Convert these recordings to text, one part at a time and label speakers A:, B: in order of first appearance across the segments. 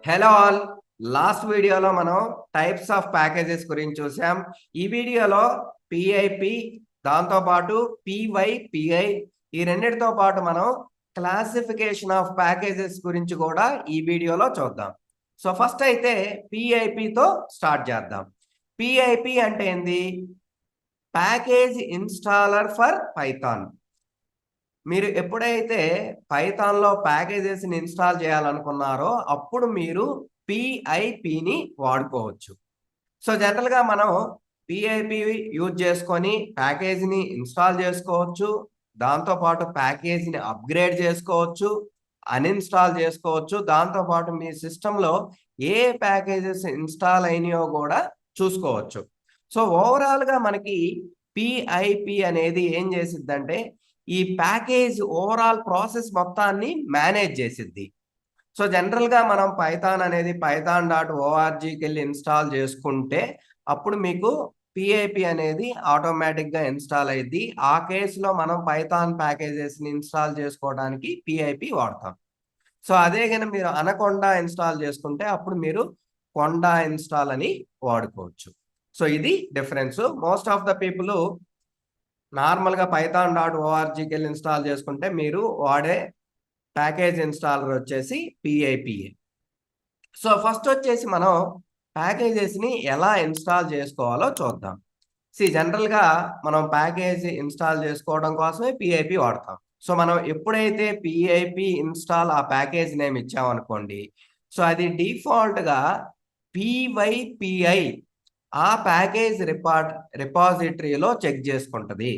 A: Hello all. Last వీడియోలో మనం types of packages గురించి చూసాం. ఈ వీడియోలో పిఐపి, దాంతోపాటు పివైపిఐ, ఈ రెండింటితో పాటు మనం క్లాసిఫికేషన్ ఆఫ్ ప్యాకేజెస్ గురించి కూడా ఈ వీడియోలో చూద్దాం. సో ఫస్ట్ అయితే పిఐపితో స్టార్ట్ చేద్దాం. పిఐపి అంటే ఏంది? Package installer for Python. మీరు ఎప్పుడైతే పైథాన్లో ప్యాకేజెస్ని ఇన్స్టాల్ చేయాలనుకున్నారో అప్పుడు మీరు పిఐపిని వాడుకోవచ్చు. సో జనరల్గా మనం పిఐపి యూజ్ చేసుకొని ప్యాకేజీని ఇన్స్టాల్ చేసుకోవచ్చు, దాంతోపాటు ప్యాకేజీని అప్గ్రేడ్ చేసుకోవచ్చు, అన్ఇన్స్టాల్ చేసుకోవచ్చు, దాంతోపాటు మీ సిస్టంలో ఏ ప్యాకేజెస్ ఇన్స్టాల్ అయినాయో కూడా చూసుకోవచ్చు. సో ఓవరాల్గా మనకి పిఐపి అనేది ఏం చేసిద్దంటే ఈ ప్యాకేజ్ ఓవరాల్ ప్రాసెస్ మొత్తాన్ని మేనేజ్ చేసిద్ది. సో జనరల్గా మనం పైథాన్ అనేది python.orgకి వెళ్ళి ఇన్స్టాల్ చేసుకుంటే అప్పుడు మీకు పిఐపి అనేది ఆటోమేటిక్గా ఇన్స్టాల్ అయ్యింది. ఆ కేసులో మనం పైథాన్ ప్యాకేజెస్ని ఇన్స్టాల్ చేసుకోవడానికి పిఐపి వాడతాం. సో అదే కనుక మీరు అనకొండా ఇన్స్టాల్ చేసుకుంటే అప్పుడు మీరు కొండా ఇన్స్టాల్ అని వాడుకోవచ్చు. సో ఇది difference. Most of the people నార్మల్గా python.orgకి వెళ్ళి ఇన్స్టాల్ చేసుకుంటే మీరు వాడే ప్యాకేజ్ ఇన్స్టాలర్ వచ్చేసి పిఐపిఏ. సో ఫస్ట్ వచ్చేసి మనం ప్యాకేజెస్ని ఎలా ఇన్స్టాల్ చేసుకోవాలో చూద్దాం. జనరల్గా మనం ప్యాకేజ్ ఇన్స్టాల్ చేసుకోవడం కోసమే పిఐపి వాడతాం. సో మనం ఎప్పుడైతే పిఐపి ఇన్స్టాల్ ఆ ప్యాకేజ్ నేమ్ ఇచ్చామనుకోండి, సో అది డిఫాల్ట్గా పివైపిఐ ఆ ప్యాకేజ్ రిపాజిటరీలో చెక్ చేసుకుంటుంది.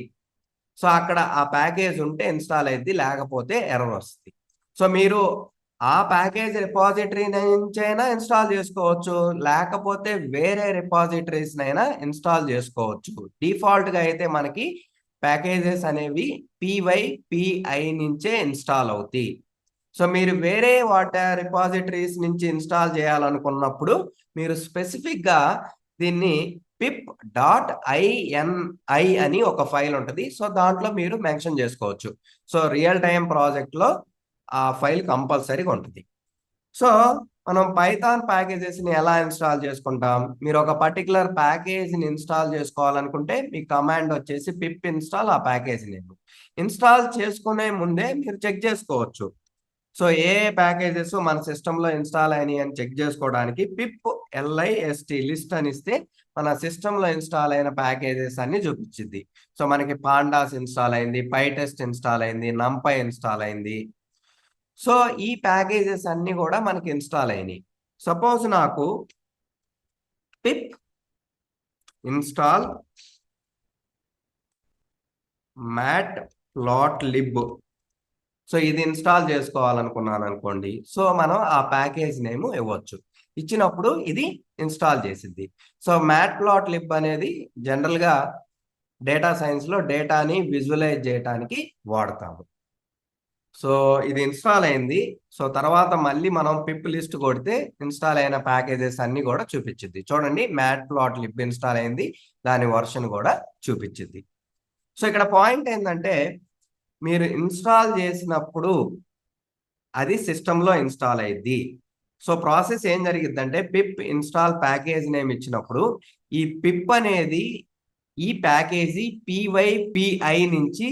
A: సో అక్కడ ఆ ప్యాకేజ్ ఉంటే ఇన్స్టాల్ అయ్యింది, లేకపోతే ఎర్రర్ వస్తుంది. సో మీరు ఆ ప్యాకేజ్ రిపాజిటరీ నుంచైనా ఇన్స్టాల్ చేసుకోవచ్చు, లేకపోతే వేరే రిపాజిటరీస్నైనా ఇన్స్టాల్ చేసుకోవచ్చు. డిఫాల్ట్గా అయితే మనకి ప్యాకేజెస్ అనేవి పివైపిఐ నుంచే ఇన్స్టాల్ అవుతాయి. సో మీరు వేరే రిపాజిటరీస్ నుంచి ఇన్స్టాల్ చేయాలనుకున్నప్పుడు మీరు స్పెసిఫిక్గా దీన్ని pip.ini అని ఒక ఫైల్ ఉంటుంది. సో దాంట్లో మీరు మెన్షన్ చేసుకోవచ్చు. సో రియల్ టైం ప్రాజెక్ట్లో ఆ ఫైల్ కంపల్సరీగా ఉంటుంది. సో మనం పైథాన్ ప్యాకేజెస్ని ఎలా ఇన్స్టాల్ చేసుకుంటాం? మీరు ఒక పర్టికులర్ ప్యాకేజ్ని ఇన్స్టాల్ చేసుకోవాలనుకుంటే మీ కమాండ్ వచ్చేసి పిప్ ఇన్స్టాల్ ఆ ప్యాకేజ్ నేమ్. ఇన్స్టాల్ చేసుకునే ముందే మీరు చెక్ చేసుకోవచ్చు. సో ఏ ప్యాకేజెస్ మన సిస్టంలో ఇన్స్టాల్ అయినాయి అని చెక్ చేసుకోవడానికి పిప్ లిస్ట్ లిస్ట్ అని ఇస్తే మన సిస్టంలో ఇన్స్టాల్ అయిన ప్యాకేజెస్ అన్ని చూపించింది. సో మనకి పాండాస్ ఇన్స్టాల్ అయింది, పైటెస్ట్ ఇన్స్టాల్ అయింది, నంపై ఇన్స్టాల్ అయింది. సో ఈ ప్యాకేజెస్ అన్ని కూడా మనకి ఇన్స్టాల్ అయినాయి. సపోజ్ నాకు పిప్ ఇన్స్టాల్ మ్యాట్ప్లాట్లిబ్, సో ఇది ఇన్స్టాల్ చేసుకోవాలనుకున్నాను అనుకోండి. సో మనం ఆ ప్యాకేజ్ నేమ్ ఇవ్వచ్చు. ఇచ్చినప్పుడు ఇది ఇన్స్టాల్ చేసిద్ది. సో మ్యాట్ప్లాట్లిబ్ అనేది జనరల్గా డేటా సైన్స్లో డేటాని విజువలైజ్ చేయడానికి వాడతాము. సో ఇది ఇన్స్టాల్ అయింది. సో తర్వాత మళ్ళీ మనం పిప్ లిస్ట్ కొడితే ఇన్స్టాల్ అయిన ప్యాకేజెస్ అన్ని కూడా చూపించింది. చూడండి, మ్యాట్ప్లాట్లిబ్ ఇన్స్టాల్ అయింది, దాని వర్షన్ కూడా చూపించింది. సో ఇక్కడ పాయింట్ ఏంటంటే మీరు ఇన్స్టాల్ చేసినప్పుడు అది సిస్టంలో ఇన్స్టాల్ అయ్యింది. సో ప్రాసెస్ ఏం జరిగిద్దంటే పిప్ ఇన్స్టాల్ ప్యాకేజ్ నేమ్ ఇచ్చినప్పుడు ఈ పిప్ అనేది ఈ ప్యాకేజీ పివైపిఐ నుంచి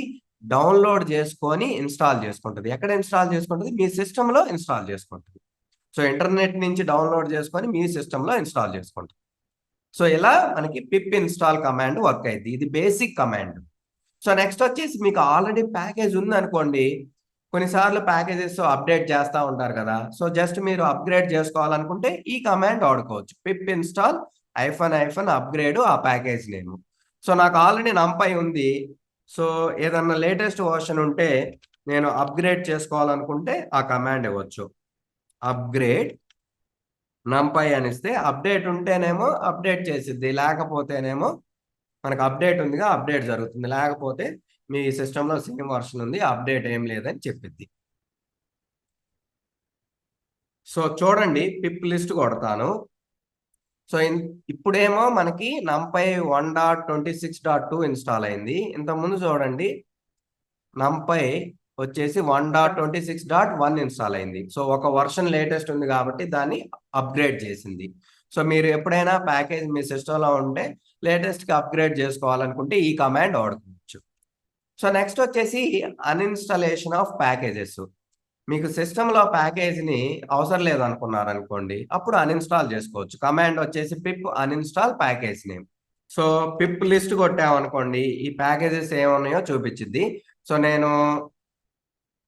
A: డౌన్లోడ్ చేసుకొని ఇన్స్టాల్ చేసుకుంటుంది. ఎక్కడ ఇన్స్టాల్ చేసుకుంటుంది? మీ సిస్టంలో ఇన్స్టాల్ చేసుకుంటుంది. సో ఇంటర్నెట్ నుంచి డౌన్లోడ్ చేసుకొని మీ సిస్టంలో ఇన్స్టాల్ చేసుకుంటుంది. సో ఇలా మనకి పిప్ ఇన్స్టాల్ కమాండ్ వర్క్ అయింది. ఇది బేసిక్ కమాండ్. సో నెక్స్ట్ వచ్చేసి మీకు ఆల్రెడీ ప్యాకేజ్ ఉంది అనుకోండి, కొన్నిసార్లు ప్యాకేజెస్ అప్డేట్ చేస్తూ ఉంటారు కదా. సో జస్ట్ మీరు అప్గ్రేడ్ చేసుకోవాలనుకుంటే ఈ కమాండ్ వాడుకోవచ్చు, పిప్ ఇన్స్టాల్ -అప్గ్రేడ్ ఆ ప్యాకేజ్ నేమ్. సో నాకు ఆల్రెడీ నంపై ఉంది. సో ఏదన్నా లేటెస్ట్ వర్షన్ ఉంటే నేను అప్గ్రేడ్ చేసుకోవాలనుకుంటే ఆ కమాండ్ ఇవ్వచ్చు, అప్గ్రేడ్ నంపై అనిస్తే అప్డేట్ ఉంటేనేమో అప్డేట్ చేసిద్ది, లేకపోతేనేమో మనకు అప్డేట్ ఉందిగా అప్డేట్ జరుగుతుంది, లేకపోతే మీ సిస్టంలో సేమ్ వర్షన్ ఉంది, అప్డేట్ ఏం లేదని చెప్పిద్ది. సో చూడండి, పిప్ లిస్ట్ కొడతాను. సో ఇప్పుడేమో మనకి నంపై 1.26.2 ఇన్స్టాల్ అయింది. ఇంతకుముందు చూడండి నంపై వచ్చేసి 1.26.1 ఇన్స్టాల్ అయింది. సో ఒక వర్షన్ లేటెస్ట్ ఉంది కాబట్టి దాన్ని అప్గ్రేడ్ చేసింది. సో మీరు ఎప్పుడైనా ప్యాకేజ్ మీ సిస్టంలో ఉంటే లేటెస్ట్గా అప్గ్రేడ్ చేసుకోవాలనుకుంటే ఈ కమాండ్ వాడుకోవచ్చు. సో నెక్స్ట్ వచ్చేసి అన్ఇన్స్టాలేషన్ ఆఫ్ ప్యాకేజెస్. మీకు సిస్టంలో ప్యాకేజ్ని అవసరం లేదు అనుకున్నారు అనుకోండి, అప్పుడు అన్ఇన్స్టాల్ చేసుకోవచ్చు. కమాండ్ వచ్చేసి pip uninstall package name. So pip list కొట్టామనుకోండి, ఈ ప్యాకేజెస్ ఏమున్నాయో చూపించింది. సో నేను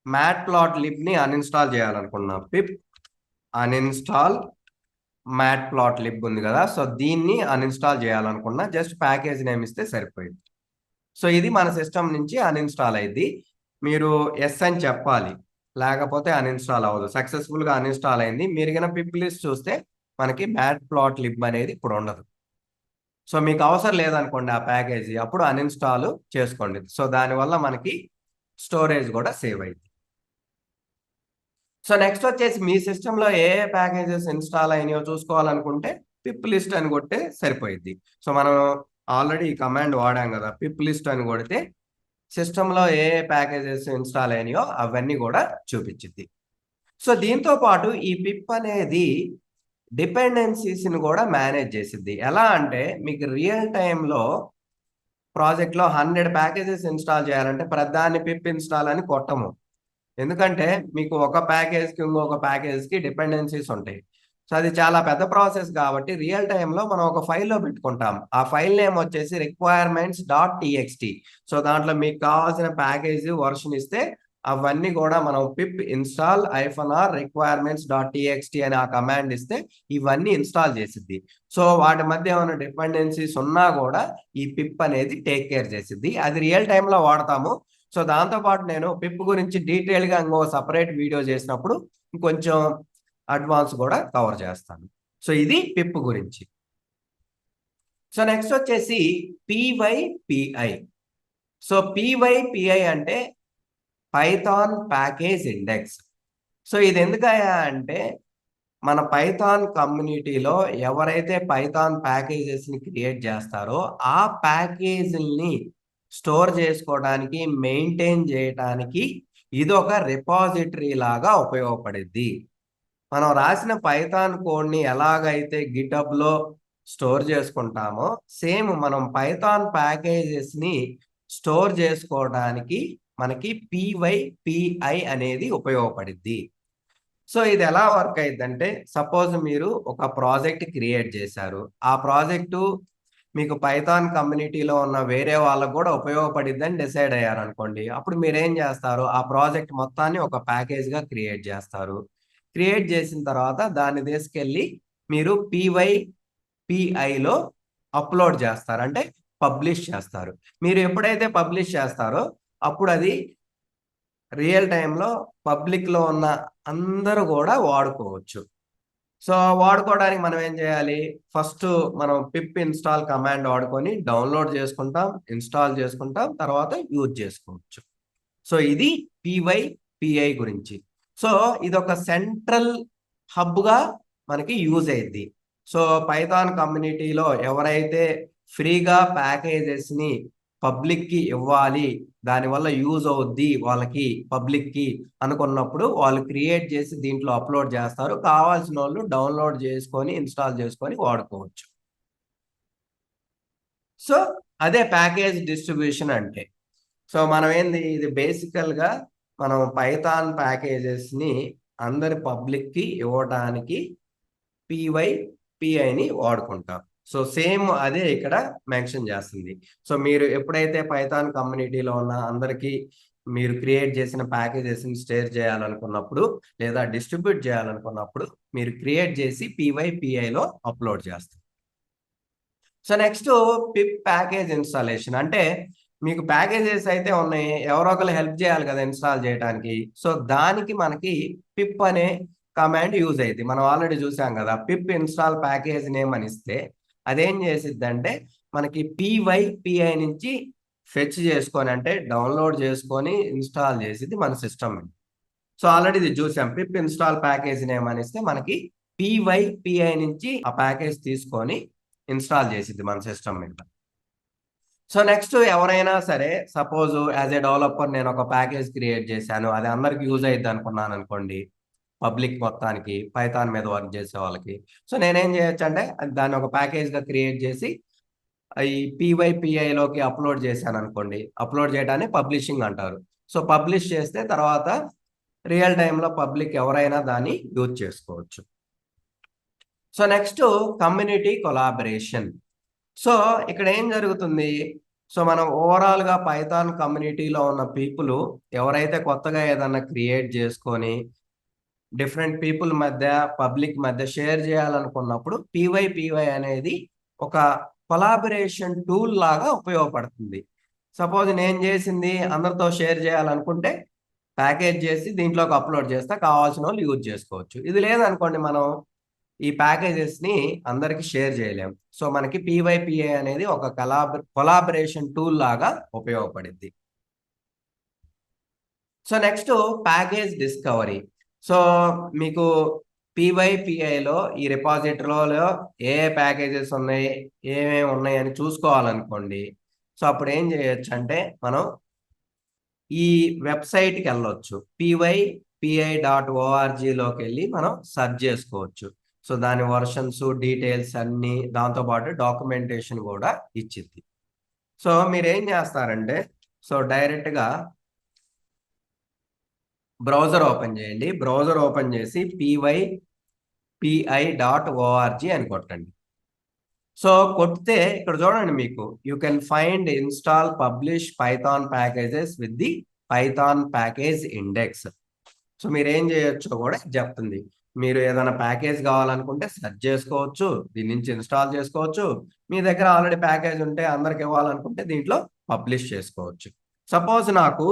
A: మ్యాట్ ప్లాట్ లిబ్ని అన్ఇన్స్టాల్ చేయాలనుకున్నా. పిప్ అన్ఇన్స్టాల్ మ్యాట్ ప్లాట్ లిబ్ ఉంది కదా, సో దీన్ని అన్ఇన్స్టాల్ చేయాలనుకున్నా. జస్ట్ ప్యాకేజ్ నేమ్ ఇస్తే సరిపోయింది. సో ఇది మన సిస్టమ్ నుంచి అన్ఇన్స్టాల్ అయింది. మీరు ఎస్ అని చెప్పాలి, లేకపోతే అన్ఇన్స్టాల్ అవ్వదు. సక్సెస్ఫుల్గా అన్ఇన్స్టాల్ అయింది. మీరు కనుక పిప్ లిస్ట్ చూస్తే మనకి మ్యాట్ ప్లాట్ లిబ్ అనేది ఇప్పుడు ఉండదు. సో మీకు అవసరం లేదనుకోండి ఆ ప్యాకేజీ, అప్పుడు అన్ఇన్స్టాల్ చేసుకోండి. సో దానివల్ల మనకి స్టోరేజ్ కూడా సేవ్ అయింది. సో నెక్స్ట్ వచ్చేసి మీ సిస్టంలో ఏ ప్యాకేజెస్ ఇన్స్టాల్ అయినాయో చూసుకోవాలనుకుంటే పిప్ లిస్ట్ అని కొడితే సరిపోయింది. సో మనం ఆల్రెడీ ఈ కమాండ్ వాడాం కదా, పిప్ లిస్ట్ అని కొడితే సిస్టంలో ఏ ప్యాకేజెస్ ఇన్స్టాల్ అయినాయో అవన్నీ కూడా చూపించింది. సో దీంతో పాటు ఈ పిప్ అనేది డిపెండెన్సీస్ని కూడా మేనేజ్ చేసిద్ది. ఎలా అంటే మీకు రియల్ టైంలో ప్రాజెక్ట్లో 100 ప్యాకేజెస్ ఇన్స్టాల్ చేయాలంటే ప్రధాన్ని పిప్ ఇన్స్టాల్ అని కొట్టము. ఎందుకంటే మీకు ఒక ప్యాకేజ్కి ఇంకొక ప్యాకేజ్కి డిపెండెన్సీస్ ఉంటాయి. సో అది చాలా పెద్ద ప్రాసెస్ కాబట్టి రియల్ టైంలో మనం ఒక ఫైల్లో పెట్టుకుంటాం. ఆ ఫైల్ నేమ్ వచ్చేసి requirements.txt. సో దాంట్లో మీకు కావాల్సిన ప్యాకేజ్ వర్షన్ ఇస్తే అవన్నీ కూడా మనం పిప్ ఇన్స్టాల్ -r requirements.txt అని ఆ కమాండ్ ఇస్తే ఇవన్నీ ఇన్స్టాల్ చేసిద్ది. సో వాటి మధ్య ఏమైనా డిపెండెన్సీస్ ఉన్నా కూడా ఈ పిప్ అనేది టేక్ కేర్ చేసిద్ది. అది రియల్ టైంలో వాడతాము. సో దాంతోపాటు నేను పిప్ గురించి డీటెయిల్గా ఇంకో సపరేట్ వీడియో చేసినప్పుడు ఇంకొంచెం అడ్వాన్స్ కూడా కవర్ చేస్తాను. సో ఇది పిప్ గురించి. సో నెక్స్ట్ వచ్చేసి PyPI. సో PyPI అంటే పైథాన్ ప్యాకేజ్ ఇండెక్స్. సో ఇది ఎందుకయ్యా అంటే మన పైథాన్ కమ్యూనిటీలో ఎవరైతే పైథాన్ ప్యాకేజెస్ని క్రియేట్ చేస్తారో ఆ ప్యాకేజీల్ని స్టోర్ చేసుకోవడానికి, మెయింటైన్ చేయడానికి ఇది ఒక రిపాజిటరీ లాగా ఉపయోగపడుద్ది. మనం రాసిన పైథాన్ కోడ్ని ఎలాగైతే గిటబ్లో స్టోర్ చేసుకుంటామో సేమ్ మనం పైథాన్ ప్యాకేజెస్ని స్టోర్ చేసుకోవడానికి మనకి PyPI అనేది ఉపయోగపడుద్ది. సో ఇది ఎలా వర్క్ అయ్యిద్దంటే, సపోజ్ మీరు ఒక ప్రాజెక్ట్ క్రియేట్ చేశారు. ఆ ప్రాజెక్టు మీకు పైథాన్ కమ్యూనిటీలో ఉన్న వేరే వాళ్ళకు కూడా ఉపయోగపడిద్దని డిసైడ్ అయ్యారనుకోండి, అప్పుడు మీరేం చేస్తారు, ఆ ప్రాజెక్ట్ మొత్తాన్ని ఒక ప్యాకేజ్గా క్రియేట్ చేస్తారు. క్రియేట్ చేసిన తర్వాత దాన్ని తీసుకెళ్ళి మీరు PyPIలో అప్లోడ్ చేస్తారు, అంటే పబ్లిష్ చేస్తారు. మీరు ఎప్పుడైతే పబ్లిష్ చేస్తారో అప్పుడు అది రియల్ టైంలో పబ్లిక్లో ఉన్న అందరూ కూడా వాడుకోవచ్చు. సో వాడుకోవడానికి మనం ఏం చేయాలి, ఫస్ట్ మనం పిప్ ఇన్స్టాల్ కమాండ్ వాడుకొని డౌన్లోడ్ చేసుకుంటాం, ఇన్స్టాల్ చేసుకుంటాం, తర్వాత యూజ్ చేసుకోవచ్చు. సో ఇది PyPI గురించి. సో ఇది ఒక సెంట్రల్ హబ్గా మనకి యూజ్ అయ్యిద్ది. సో పైథాన్ కమ్యూనిటీలో ఎవరైతే ఫ్రీగా ప్యాకేజెస్ని పబ్లిక్కి ఇవ్వాలి, దానివల్ల యూజ్ అవుద్ది వాళ్ళకి పబ్లిక్కి అనుకున్నప్పుడు వాళ్ళు క్రియేట్ చేసి దీంట్లో అప్లోడ్ చేస్తారు. కావాల్సిన వాళ్ళు డౌన్లోడ్ చేసుకొని ఇన్స్టాల్ చేసుకొని వాడుకోవచ్చు. సో అదే ప్యాకేజ్ డిస్ట్రిబ్యూషన్ అంటే. సో మనం ఏంది, ఇది బేసికల్గా మనం పైథాన్ ప్యాకేజెస్ని అందరి పబ్లిక్కి ఇవ్వడానికి PyPIని వాడుకుంటాం. సో సేమ్ అదే ఇక్కడ మెన్షన్ చేస్తుంది. సో మీరు ఎప్పుడైతే పైథాన్ కమ్యూనిటీలో ఉన్న అందరికీ మీరు క్రియేట్ చేసిన ప్యాకేజెస్ని షేర్ చేయాలనుకున్నప్పుడు లేదా డిస్ట్రిబ్యూట్ చేయాలనుకున్నప్పుడు మీరు క్రియేట్ చేసి PyPIలో అప్లోడ్ చేస్తారు. సో నెక్స్ట్ పిప్ ప్యాకేజ్ ఇన్స్టాలేషన్ అంటే మీకు ప్యాకేజెస్ అయితే ఉన్నాయి, ఎవరో ఒకరు హెల్ప్ చేయాలి కదా ఇన్స్టాల్ చేయడానికి. సో దానికి మనకి పిప్ అనే కమాండ్ యూజ్ అయ్యింది. మనం ఆల్రెడీ చూసాం కదా, పిప్ ఇన్స్టాల్ ప్యాకేజ్ నేమ్ అని ఇస్తే అదేం చేసిద్దంటే మనకి PyPI నుంచి ఫెచ్ చేసుకొని, అంటే డౌన్లోడ్ చేసుకొని ఇన్స్టాల్ చేసిద్ది మన సిస్టమ్. సో ఆల్రెడీ ఇది చూసాం, పిప్ ఇన్స్టాల్ ప్యాకేజ్ నేమ్ అని ఇస్తే మనకి PyPI నుంచి ఆ ప్యాకేజ్ తీసుకొని ఇన్స్టాల్ చేసిద్ది మన సిస్టమ్ మీద. సో నెక్స్ట్ ఎవరైనా సరే సపోజ్ యాజ్ ఏ డెవలపర్ నేను ఒక ప్యాకేజ్ క్రియేట్ చేశాను, అది అందరికి యూజ్ అయ్యిద్ది అనుకున్నాను అనుకోండి, పబ్లిక్ మొత్తానికి పైథాన్ మీద వర్క్ చేసే వాళ్ళకి. సో నేనేం చేయొచ్చు అంటే దాన్ని ఒక ప్యాకేజ్గా క్రియేట్ చేసి ఈ పివైపిఐలోకి అప్లోడ్ చేశాను అనుకోండి, అప్లోడ్ చేయడాన్ని పబ్లిషింగ్ అంటారు. సో పబ్లిష్ చేస్తే తర్వాత రియల్ టైంలో పబ్లిక్ ఎవరైనా దాన్ని యూజ్ చేసుకోవచ్చు. So next community collaboration. So ఇక్కడ ఏం జరుగుతుంది, సో మనం ఓవరాల్గా పైథాన్ కమ్యూనిటీలో ఉన్న పీపుల్ ఎవరైతే కొత్తగా ఏదన్నా క్రియేట్ చేసుకొని డిఫరెంట్ పీపుల్ మధ్య పబ్లిక్ మధ్య షేర్ చేయాలనుకున్నప్పుడు పివై అనేది ఒక కొలాబరేషన్ టూల్ లాగా ఉపయోగపడుతుంది. సపోజ్ నేను చేసింది అందరితో షేర్ చేయాలనుకుంటే ప్యాకేజ్ చేసి దీంట్లోకి అప్లోడ్ చేస్తే కావాల్సిన వాళ్ళు యూజ్ చేసుకోవచ్చు. ఇది లేదనుకోండి, మనం ఈ ప్యాకేజెస్ని అందరికి షేర్ చేయలేం. సో మనకి పివైపిఐ అనేది ఒక కొలాబరేషన్ టూల్ లాగా ఉపయోగపడింది. So next package discovery. So మీకు పివైపిఐలో ఈ రిపాజిటరీలో ఏ ప్యాకేజెస్ ఉన్నాయి, ఏమేమి ఉన్నాయి అని చూసుకోవాలనుకోండి. సో అప్పుడు ఏం చేయొచ్చు అంటే మనం ఈ వెబ్సైట్కి వెళ్ళొచ్చు, py.pi.org.లోకి వెళ్ళి మనం సెర్చ్ చేసుకోవచ్చు. సో దాని వర్షన్స్ డీటెయిల్స్ అన్ని దాంతోపాటు డాక్యుమెంటేషన్ కూడా ఇచ్చింది. సో మీరు ఏం చేస్తారంటే సో డైరెక్ట్గా బ్రౌజర్ ఓపెన్ చేయండి. బ్రౌజర్ ఓపెన్ చేసి py.pi.org అని కొట్టండి. సో కొడితే ఇక్కడ చూడండి, మీకు you can find install publish Python packages with the Python package index. So మీరు ఏం చేయొచ్చో కూడా చెప్తుంది. మీరు ఏదైనా ప్యాకేజ్ కావాలనుకుంటే సెర్చ్ చేసుకోవచ్చు, దీని నుంచి ఇన్స్టాల్ చేసుకోవచ్చు. మీ దగ్గర ఆల్రెడీ ప్యాకేజ్ ఉంటే అందరికి ఇవ్వాలనుకుంటే దీంట్లో పబ్లిష్ చేసుకోవచ్చు. సపోజ్ నాకు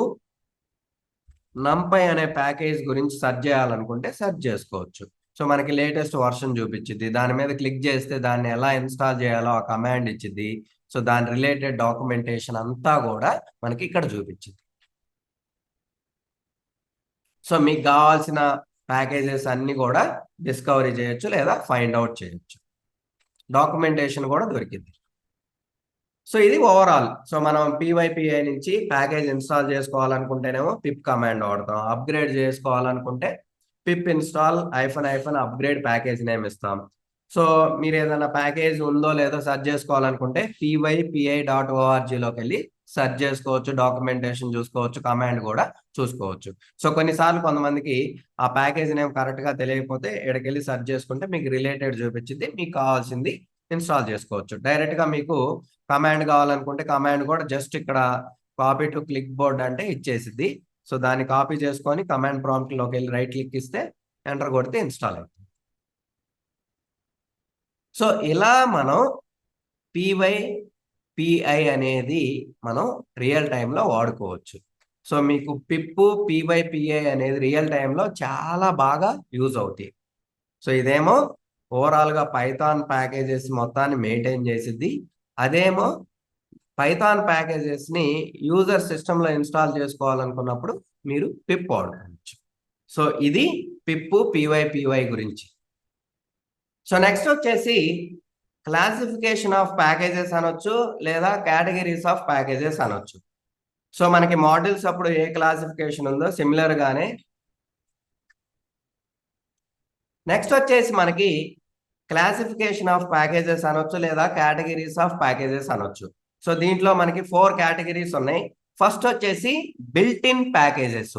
A: numpy అనే ప్యాకేజ్ గురించి సెర్చ్ చేయాలనుకుంటే సెర్చ్ చేసుకోవచ్చు. సో మనకి లేటెస్ట్ వర్షన్ చూపించింది, దాని మీద క్లిక్ చేస్తే దాన్ని ఎలా ఇన్స్టాల్ చేయాలో ఆ కమాండ్ ఇచ్చింది. సో దాని రిలేటెడ్ డాక్యుమెంటేషన్ అంతా కూడా మనకి ఇక్కడ చూపించింది. సో మీకు కావాల్సిన ప్యాకేజెస్ అన్ని కూడా డిస్కవరీ చేయొచ్చు లేదా ఫైండ్ అవుట్ చేయొచ్చు. డాక్యుమెంటేషన్ కూడా దొరికింది. సో ఇది ఓవరాల్. సో మనం పివైపిఐ నుంచి ప్యాకేజ్ ఇన్స్టాల్ చేసుకోవాలనుకుంటేనేమో పిప్ కమాండ్ వాడతాం, అప్గ్రేడ్ చేసుకోవాలనుకుంటే పిప్ ఇన్స్టాల్ -- అప్గ్రేడ్ ప్యాకేజ్ నేమ్ ఇస్తాం. సో మీరు ఏదైనా ప్యాకేజ్ ఉందో లేదో సెర్చ్ చేసుకోవాలనుకుంటే py.pi.org.లోకి వెళ్ళి సెర్చ్ చేసుకోవచ్చు, డాక్యుమెంటేషన్ చూసుకోవచ్చు, కమాండ్ కూడా చూసుకోవచ్చు. సో కొన్నిసార్లు కొంతమందికి ఆ ప్యాకేజ్ నేమ్ కరెక్ట్గా తెలియకపోతే ఇక్కడికి సెర్చ్ చేసుకుంటే మీకు రిలేటెడ్ చూపించింది, మీకు కావాల్సింది ఇన్స్టాల్ చేసుకోవచ్చు. డైరెక్ట్గా మీకు కమాండ్ కావాలనుకుంటే కమాండ్ కూడా జస్ట్ ఇక్కడ కాపీ టు క్లిక్ బోర్డ్ అంటే ఇచ్చేసిద్ది. సో దాన్ని కాపీ చేసుకొని కమాండ్ ప్రాంప్ట్లోకి వెళ్ళి రైట్ క్లిక్ ఇస్తే ఎంటర్ కొడితే ఇన్స్టాల్ అవుతుంది. సో ఇలా మనం పివైపిఐ అనేది మనం రియల్ టైంలో వాడుకోవచ్చు. సో మీకు పిప్ పివైపిఐ అనేది రియల్ టైంలో చాలా బాగా యూజ్ అవుతాయి. సో ఇదేమో ఓవరాల్గా పైథాన్ ప్యాకేజెస్ మొత్తాన్ని మెయింటైన్ చేసిద్ది, అదేమో పైథాన్ ప్యాకేజెస్ని యూజర్ సిస్టంలో ఇన్స్టాల్ చేసుకోవాలనుకున్నప్పుడు మీరు పిప్ వాడుకోవచ్చు. సో ఇది పిప్ పివైపిఐ గురించి. సో నెక్స్ట్ వచ్చేసి క్లాసిఫికేషన్ ఆఫ్ ప్యాకేజెస్ అనొచ్చు లేదా కేటగిరీస్ ఆఫ్ ప్యాకేజెస్ అనొచ్చు. సో మనకి మోడల్స్ అప్పుడు ఏ క్లాసిఫికేషన్ ఉందో సిమిలర్ గానే నెక్స్ట్ వచ్చేసి మనకి క్లాసిఫికేషన్ ఆఫ్ ప్యాకేజెస్ అనొచ్చు లేదా కేటగిరీస్ ఆఫ్ ప్యాకేజెస్ అనొచ్చు. సో దీంట్లో మనకి 4 కేటగిరీస్ ఉన్నాయి. ఫస్ట్ వచ్చేసి బిల్ట్ ఇన్ ప్యాకేజెస్.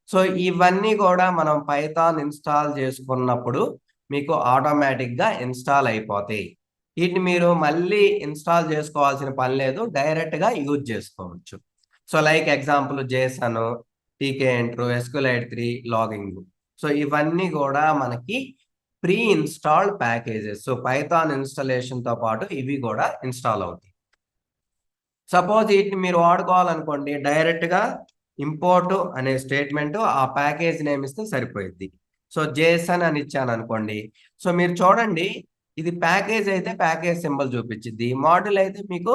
A: సో ఇవన్నీ కూడా మనం పైథాన్ ఇన్స్టాల్ చేసుకున్నప్పుడు మీకు ఆటోమేటిక్గా ఇన్స్టాల్ అయిపోతాయి. వీటిని మీరు మళ్ళీ ఇన్స్టాల్ చేసుకోవాల్సిన పని లేదు, డైరెక్ట్గా యూజ్ చేసుకోవచ్చు. So like example JSON, tkinter, SQLite3, logging. So ఇవన్నీ కూడా మనకి pre installed packages. So Python ఇన్స్టాలేషన్తో పాటు ఇవి కూడా ఇన్స్టాల్ అవుతాయి. సపోజ్ వీటిని మీరు వాడుకోవాలనుకోండి, డైరెక్ట్గా ఇంపోర్ట్ అనే స్టేట్మెంట్ ఆ ప్యాకేజ్ నేమ్ ఇస్తే సరిపోయింది. సో జేసన్ అని ఇచ్చాను అనుకోండి, సో మీరు చూడండి ఇది ప్యాకేజ్ అయితే ప్యాకేజ్ సింబల్ చూపించింది, మోడల్ అయితే మీకు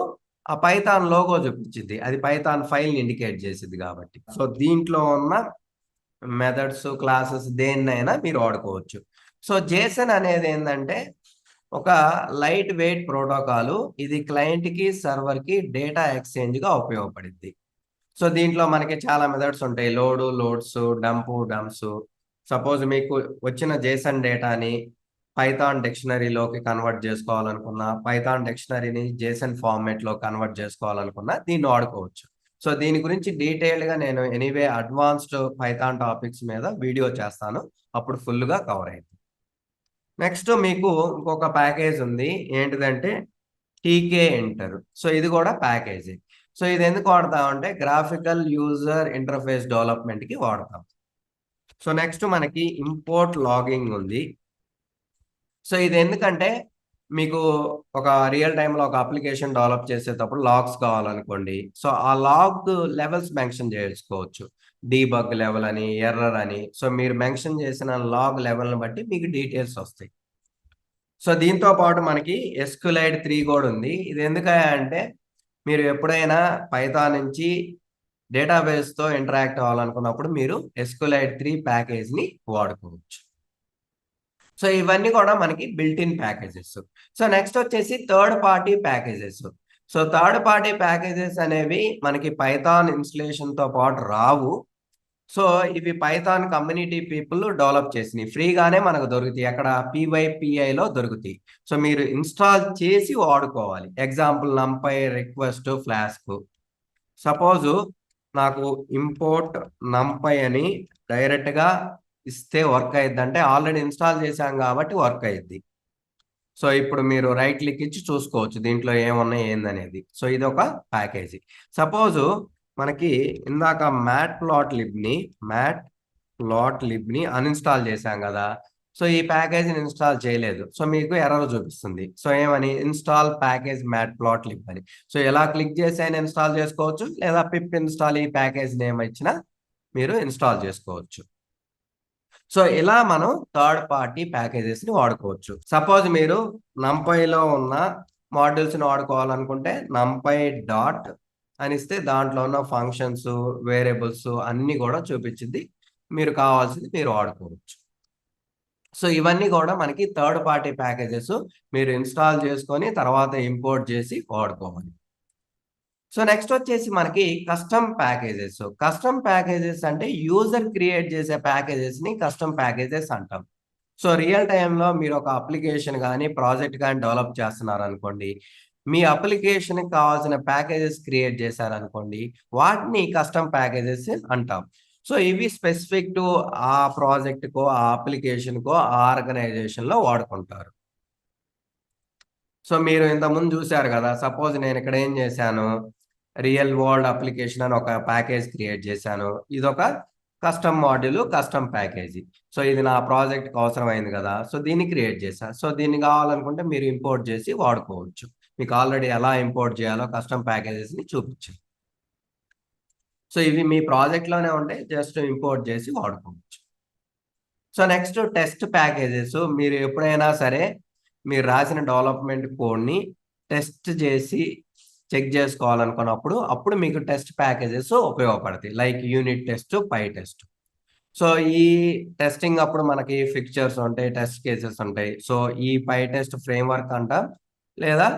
A: ఆ పైథాన్ లోగో చూపించింది, అది పైథాన్ ఫైల్ని ఇండికేట్ చేసింది కాబట్టి. సో దీంట్లో ఉన్న మెథడ్స్ క్లాసెస్ దేన్నైనా మీరు వాడుకోవచ్చు. సో జేసన్ అనేది ఏంటంటే ఒక లైట్ వెయిట్ ప్రోటోకాల్. ఇది క్లయింట్ కి సర్వర్ కి డేటా ఎక్స్చేంజ్ గా ఉపయోగపడింది. సో దీంట్లో మనకి చాలా మెథడ్స్ ఉంటాయి. Loads, dumps. సపోజ్ మీకు వచ్చిన జేసన్ డేటాని పైథాన్ డిక్షనరీలోకి కన్వర్ట్ చేసుకోవాలనుకున్నా, పైథాన్ డిక్షనరీని జేసన్ ఫార్మాట్ లో కన్వర్ట్ చేసుకోవాలనుకున్నా దీన్ని వాడుకోవచ్చు. సో దీని గురించి డీటెయిల్డ్ గా నేను ఎనీవే అడ్వాన్స్డ్ పైథాన్ టాపిక్స్ మీద వీడియో చేస్తాను. అప్పుడు ఫుల్ గా కవర్ అయింది. నెక్స్ట్ మీకు ఇంకొక ప్యాకేజ్ ఉంది. ఏంటిదంటే టీకే ఎంటర్. సో ఇది కూడా ప్యాకేజీ. సో ఇది ఎందుకు వాడతాం అంటే గ్రాఫికల్ యూజర్ ఇంటర్ఫేస్ డెవలప్మెంట్ కి వాడతాం. సో నెక్స్ట్ మనకి ఇంపోర్ట్ లాగింగ్ ఉంది. సో ఇది ఎందుకంటే మీకు ఒక రియల్ టైంలో ఒక అప్లికేషన్ డెవలప్ చేసేటప్పుడు లాగ్స్ కావాలనుకోండి. సో ఆ లాగ్ లెవెల్స్ మెన్షన్ చేసుకోవచ్చు. డీబగ్ లెవెల్ అని, ఎర్రర్ అని. సో మీరు మెన్షన్ చేసిన లాగ్ లెవెల్ని బట్టి మీకు డీటెయిల్స్ వస్తాయి. సో దీంతో పాటు మనకి ఎస్క్యులైడ్ 3 కూడా ఉంది. ఇది ఎందుకంటే మీరు ఎప్పుడైనా పైథాన్ నుంచి డేటాబేస్తో ఇంటరాక్ట్ అవ్వాలనుకున్నప్పుడు మీరు ఎస్క్యులైడ్ 3 ప్యాకేజ్ని వాడుకోవచ్చు. సో ఇవన్నీ కూడా మనకి built in packages. So next వచ్చేసి third party packages. So third party packages అనేవి మనకి పైథాన్ ఇన్స్టలేషన్తో పాటు రావు. సో ఇవి పైథాన్ కమ్యూనిటీ పీపుల్ డెవలప్ చేసినవి. ఫ్రీగానే మనకు దొరుకుతాయి. అక్కడ PyPIలో దొరుకుతాయి. సో మీరు ఇన్స్టాల్ చేసి వాడుకోవాలి. Example నంపై request flask. సపోజు నాకు ఇంపోర్ట్ నంపై అని డైరెక్ట్గా ఇస్తే వర్క్ అయ్యిద్ది. అంటే ఆల్రెడీ ఇన్స్టాల్ చేశాం కాబట్టి వర్క్ అయ్యిద్ది. సో ఇప్పుడు మీరు రైట్ క్లిక్ ఇచ్చి చూసుకోవచ్చు దీంట్లో ఏమున్నాయి ఏందనేది. సో ఇది ఒక ప్యాకేజీ. సపోజు మనకి ఇందాక మ్యాట్ ప్లాట్ లిబ్ని అన్ఇన్స్టాల్ చేశాం కదా. సో ఈ ప్యాకేజీని ఇన్స్టాల్ చేయలేదు. సో మీకు ఎర్రర్ చూపిస్తుంది. సో ఏమని install package matplotlib అని. సో ఎలా క్లిక్ చేసి అయినా ఇన్స్టాల్ చేసుకోవచ్చు, లేదా పిప్ ఇన్స్టాల్ ఈ ప్యాకేజ్ నేమ్ ఇచ్చినా మీరు ఇన్స్టాల్ చేసుకోవచ్చు. సో ఇలా మనం థర్డ్ పార్టీ ప్యాకేజెస్ ని వాడుకోవచ్చు. సపోజ్ మీరు నంపైలో ఉన్న మాడ్యూల్స్ ని వాడుకోవాలనుకుంటే నంపై డాట్ అని ఇస్తే దాంట్లో ఉన్న ఫంక్షన్స్, వేరియబుల్స్ అన్ని కూడా చూపించింది. మీరు కావాల్సింది మీరు వాడుకోవచ్చు. సో ఇవన్నీ కూడా మనకి థర్డ్ పార్టీ ప్యాకేజెస్. మీరు ఇన్స్టాల్ చేసుకొని తర్వాత ఇంపోర్ట్ చేసి వాడుకోవాలి. సో నెక్స్ట్ వచ్చేసి మనకి కస్టమ్ ప్యాకేజెస్. కస్టమ్ ప్యాకేజెస్ అంటే యూజర్ క్రియేట్ చేసే ప్యాకేజెస్ ని కస్టమ్ ప్యాకేజెస్ అంటాం. సో రియల్ టైంలో మీరు ఒక అప్లికేషన్ కానీ ప్రాజెక్ట్ కానీ డెవలప్ చేస్తున్నారు అనుకోండి. మీ అప్లికేషన్కి కావాల్సిన ప్యాకేజెస్ క్రియేట్ చేశారనుకోండి, వాటిని కస్టమ్ ప్యాకేజెస్ అంటాం. సో ఇవి స్పెసిఫిక్ టు ఆ ప్రాజెక్ట్కో, ఆ అప్లికేషన్కో, ఆ ఆర్గనైజేషన్లో వాడుకుంటారు. సో మీరు ఇంతకుముందు చూశారు కదా. సపోజ్ నేను ఇక్కడ ఏం చేశాను, రియల్ వరల్డ్ అప్లికేషన్ అని ఒక ప్యాకేజ్ క్రియేట్ చేశాను. ఇదొక custom module, custom package. So ఇది నా ప్రాజెక్ట్కి అవసరమైంది కదా. సో దీన్ని క్రియేట్ చేశాను. సో దీన్ని కావాలనుకుంటే మీరు ఇంపోర్ట్ చేసి వాడుకోవచ్చు. మీకు ఆల్రెడీ ఎలా ఇంపోర్ట్ చేయాలో కస్టమ్ ప్యాకేజెస్ని చూపించాను. సో ఇవి మీ ప్రాజెక్ట్లోనే ఉంటాయి. జస్ట్ ఇంపోర్ట్ చేసి వాడుకోవచ్చు. So next test packages. మీరు ఎప్పుడైనా సరే మీరు రాసిన డెవలప్మెంట్ కోడ్ని టెస్ట్ చేసి చెక్ చేసుకోవాలనుకున్నప్పుడు అప్పుడు మీకు టెస్ట్ ప్యాకేజెస్ ఉపయోగపడతాయి. లైక్ యూనిట్ టెస్ట్, పై టెస్ట్. సో ఈ టెస్టింగ్ అప్పుడు మనకి ఫిక్చర్స్ ఉంటాయి, టెస్ట్ కేసెస్ ఉంటాయి. సో ఈ పై టెస్ట్ ఫ్రేమ్వర్క్ అంటాం, లేదా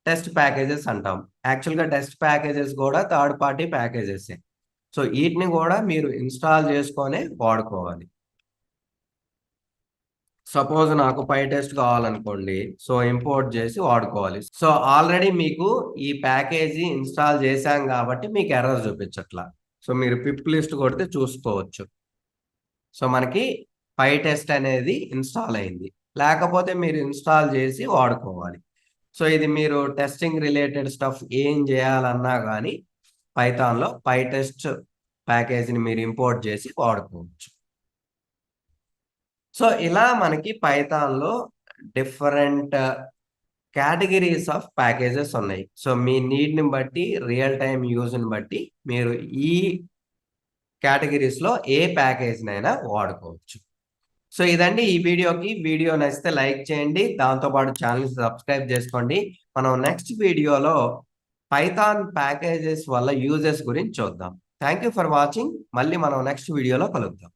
A: టెస్ట్ ప్యాకేజెస్ అంటాం. యాక్చువల్గా టెస్ట్ ప్యాకేజెస్ కూడా థర్డ్ పార్టీ ప్యాకేజెస్. సో వీటిని కూడా మీరు ఇన్స్టాల్ చేసుకొని వాడుకోవాలి. సపోజ్ నాకు పై టెస్ట్ కావాలనుకోండి. సో ఇంపోర్ట్ చేసి వాడుకోవాలి. సో ఆల్రెడీ మీకు ఈ ప్యాకేజీ ఇన్స్టాల్ చేశాం కాబట్టి మీకు ఎర్రర్ చూపించట్లా. సో మీరు పిప్ లిస్ట్ కొడితే చూసుకోవచ్చు. సో మనకి పై టెస్ట్ అనేది ఇన్స్టాల్ అయింది. లేకపోతే మీరు ఇన్స్టాల్ చేసి వాడుకోవాలి. సో ఇది మీరు టెస్టింగ్ రిలేటెడ్ స్టఫ్ ఏం చేయాలన్నా కానీ పైథాన్లో పై టెస్ట్ ప్యాకేజీని మీరు ఇంపోర్ట్ చేసి వాడుకోవచ్చు. సో ఇలా మనకి పైథాన్లో డిఫరెంట్ కేటగిరీస్ ఆఫ్ ప్యాకేజెస్ ఉన్నాయి. సో మీ నీడ్ని బట్టి, రియల్ టైమ్ యూజ్ని బట్టి మీరు ఈ కేటగిరీస్లో ఏ ప్యాకేజ్నైనా వాడుకోవచ్చు. సో ఇదండి ఈ వీడియోకి. వీడియో నచ్చితే లైక్ చేయండి. దాంతోపాటు ఛానల్ని సబ్స్క్రైబ్ చేసుకోండి. మనం నెక్స్ట్ వీడియోలో పైథాన్ ప్యాకేజెస్ వల్ల యూజెస్ గురించి చూద్దాం. Thank you for watching. మళ్ళీ మనం నెక్స్ట్ వీడియోలో కలుద్దాం.